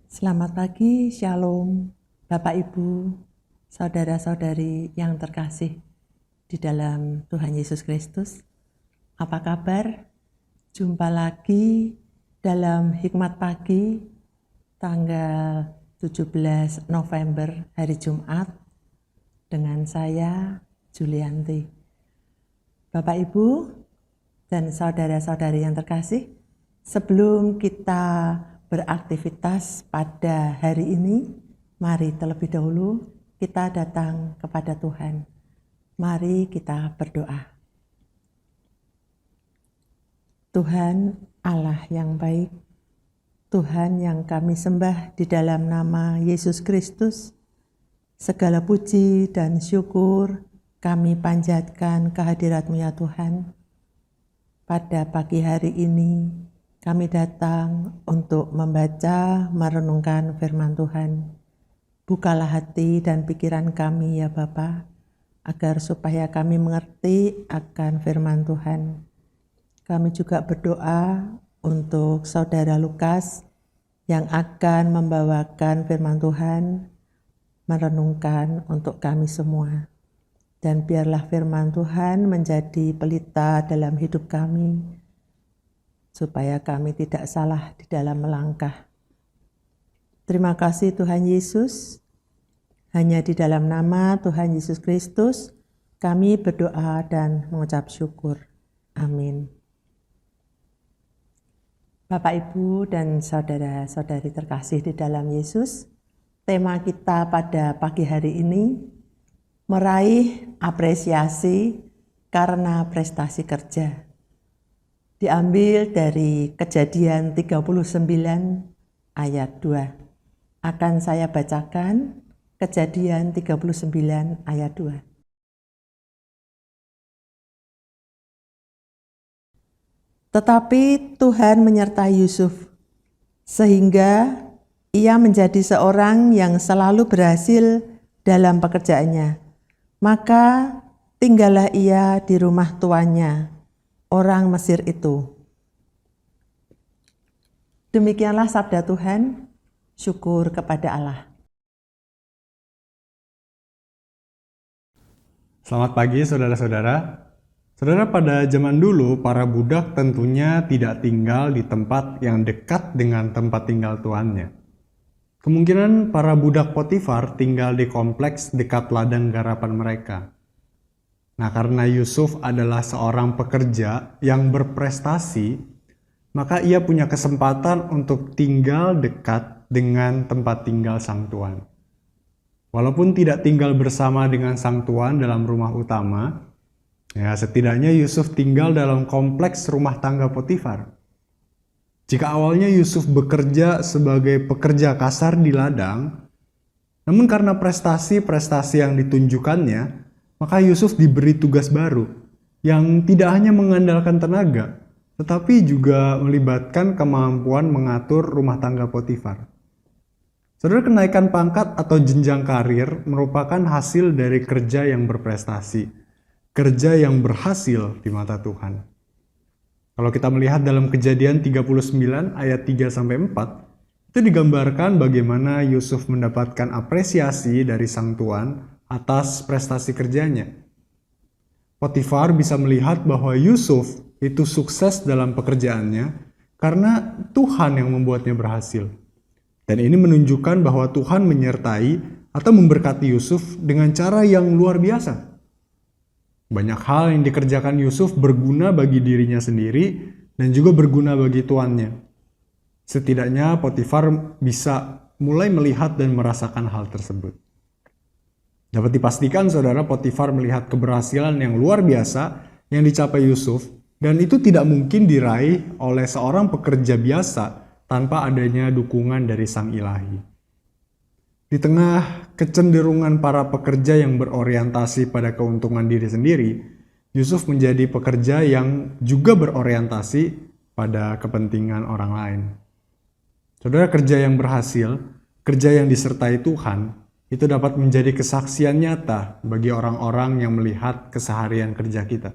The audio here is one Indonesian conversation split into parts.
Selamat pagi, Shalom, Bapak Ibu, saudara-saudari yang terkasih di dalam Tuhan Yesus Kristus. Apa kabar? Jumpa lagi dalam Hikmat Pagi tanggal 17 November hari Jumat dengan saya, Julianti. Bapak Ibu dan saudara-saudari yang terkasih, sebelum kita beraktivitas pada hari ini, mari terlebih dahulu kita datang kepada Tuhan. Mari kita berdoa. Tuhan Allah yang baik, Tuhan yang kami sembah di dalam nama Yesus Kristus, segala puji dan syukur kami panjatkan kehadirat-Mu ya Tuhan. Pada pagi hari ini, kami datang untuk membaca, merenungkan firman Tuhan. Bukalah hati dan pikiran kami ya Bapa, agar supaya kami mengerti akan firman Tuhan. Kami juga berdoa untuk Saudara Lukas yang akan membawakan firman Tuhan, merenungkan untuk kami semua. Dan biarlah firman Tuhan menjadi pelita dalam hidup kami, supaya kami tidak salah di dalam melangkah. Terima kasih Tuhan Yesus, hanya di dalam nama Tuhan Yesus Kristus kami berdoa dan mengucap syukur. Amin. Bapak, Ibu, dan saudara-saudari terkasih di dalam Yesus, tema kita pada pagi hari ini, meraih apresiasi karena prestasi kerja. Diambil dari Kejadian 39 ayat 2. Akan saya bacakan Kejadian 39 ayat 2. Tetapi Tuhan menyertai Yusuf, sehingga ia menjadi seorang yang selalu berhasil dalam pekerjaannya. Maka tinggallah ia di rumah tuannya, orang Mesir itu. Demikianlah sabda Tuhan, syukur kepada Allah. Selamat pagi saudara-saudara. Saudara, pada zaman dulu para budak tentunya tidak tinggal di tempat yang dekat dengan tempat tinggal tuannya. Kemungkinan para budak Potifar tinggal di kompleks dekat ladang garapan mereka. Nah, karena Yusuf adalah seorang pekerja yang berprestasi, maka ia punya kesempatan untuk tinggal dekat dengan tempat tinggal sang tuan. Walaupun tidak tinggal bersama dengan sang tuan dalam rumah utama, ya setidaknya Yusuf tinggal dalam kompleks rumah tangga Potifar. Jika awalnya Yusuf bekerja sebagai pekerja kasar di ladang, namun karena prestasi-prestasi yang ditunjukkannya, maka Yusuf diberi tugas baru yang tidak hanya mengandalkan tenaga, tetapi juga melibatkan kemampuan mengatur rumah tangga Potifar. Saudara, kenaikan pangkat atau jenjang karir merupakan hasil dari kerja yang berprestasi, kerja yang berhasil di mata Tuhan. Kalau kita melihat dalam Kejadian 39 ayat 3-4, itu digambarkan bagaimana Yusuf mendapatkan apresiasi dari sang tuan atas prestasi kerjanya. Potifar bisa melihat bahwa Yusuf itu sukses dalam pekerjaannya karena Tuhan yang membuatnya berhasil. Dan ini menunjukkan bahwa Tuhan menyertai atau memberkati Yusuf dengan cara yang luar biasa. Banyak hal yang dikerjakan Yusuf berguna bagi dirinya sendiri dan juga berguna bagi tuannya. Setidaknya Potifar bisa mulai melihat dan merasakan hal tersebut. Dapat dipastikan saudara, Potifar melihat keberhasilan yang luar biasa yang dicapai Yusuf, dan itu tidak mungkin diraih oleh seorang pekerja biasa tanpa adanya dukungan dari Sang Ilahi. Di tengah kecenderungan para pekerja yang berorientasi pada keuntungan diri sendiri, Yusuf menjadi pekerja yang juga berorientasi pada kepentingan orang lain. Saudara, kerja yang berhasil, kerja yang disertai Tuhan, itu dapat menjadi kesaksian nyata bagi orang-orang yang melihat keseharian kerja kita.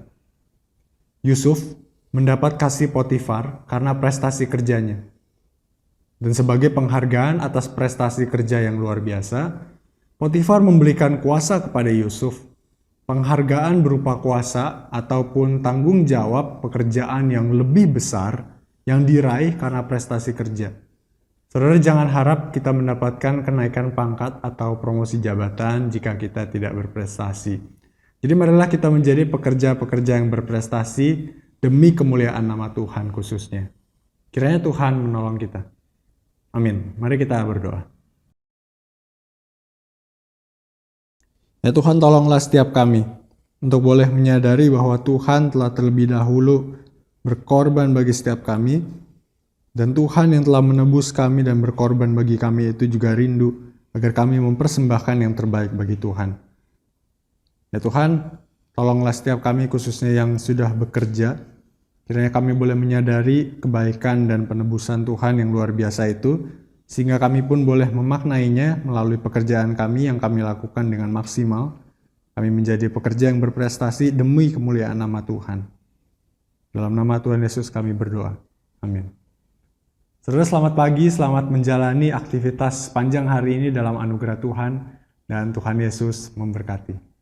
Yusuf mendapat kasih Potifar karena prestasi kerjanya. Dan sebagai penghargaan atas prestasi kerja yang luar biasa, Potifar memberikan kuasa kepada Yusuf. Penghargaan berupa kuasa ataupun tanggung jawab pekerjaan yang lebih besar yang diraih karena prestasi kerja. Saudara, jangan harap kita mendapatkan kenaikan pangkat atau promosi jabatan jika kita tidak berprestasi. Jadi marilah kita menjadi pekerja-pekerja yang berprestasi demi kemuliaan nama Tuhan khususnya. Kiranya Tuhan menolong kita. Amin. Mari kita berdoa. Ya Tuhan, tolonglah setiap kami untuk boleh menyadari bahwa Tuhan telah terlebih dahulu berkorban bagi setiap kami, dan Tuhan yang telah menebus kami dan berkorban bagi kami itu juga rindu agar kami mempersembahkan yang terbaik bagi Tuhan. Ya Tuhan, tolonglah setiap kami khususnya yang sudah bekerja, kiranya kami boleh menyadari kebaikan dan penebusan Tuhan yang luar biasa itu, sehingga kami pun boleh memaknainya melalui pekerjaan kami yang kami lakukan dengan maksimal. Kami menjadi pekerja yang berprestasi demi kemuliaan nama Tuhan. Dalam nama Tuhan Yesus kami berdoa. Amin. Saudara, selamat pagi, selamat menjalani aktivitas sepanjang hari ini dalam anugerah Tuhan, dan Tuhan Yesus memberkati.